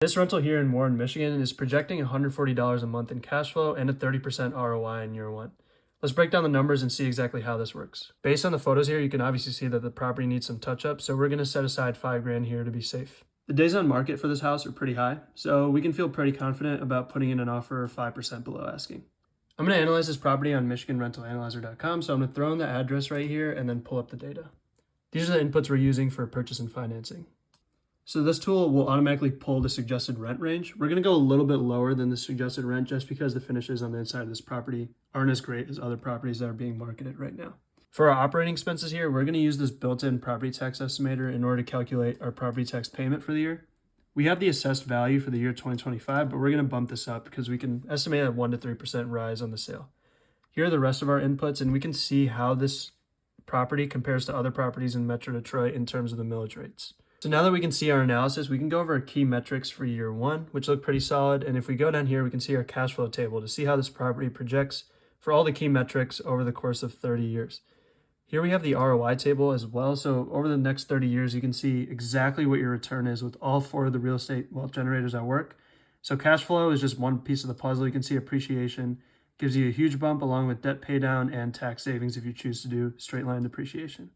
This rental here in Warren, Michigan is projecting $140 a month in cash flow and a 30% ROI in year one. Let's break down the numbers and see exactly how this works. Based on the photos here, you can obviously see that the property needs some touch up, so we're going to set aside $5,000 here to be safe. The days on market for this house are pretty high, so we can feel pretty confident about putting in an offer 5% below asking. I'm going to analyze this property on MichiganRentalAnalyzer.com, so I'm going to throw in the address right here and then pull up the data. These are the inputs we're using for purchase and financing. So this tool will automatically pull the suggested rent range. We're going to go a little bit lower than the suggested rent just because the finishes on the inside of this property aren't as great as other properties that are being marketed right now. For our operating expenses here, we're going to use this built-in property tax estimator in order to calculate our property tax payment for the year. We have the assessed value for the year 2025, but we're going to bump this up because we can estimate a 1 to 3% rise on the sale. Here are the rest of our inputs, and we can see how this property compares to other properties in Metro Detroit in terms of the millage rates. So now that we can see our analysis, we can go over our key metrics for year one, which look pretty solid. And if we go down here, we can see our cash flow table to see how this property projects for all the key metrics over the course of 30 years. Here we have the ROI table as well. So over the next 30 years, you can see exactly what your return is with all 4 of the real estate wealth generators at work. So cash flow is just one piece of the puzzle. You can see appreciation gives you a huge bump along with debt pay down and tax savings if you choose to do straight line depreciation.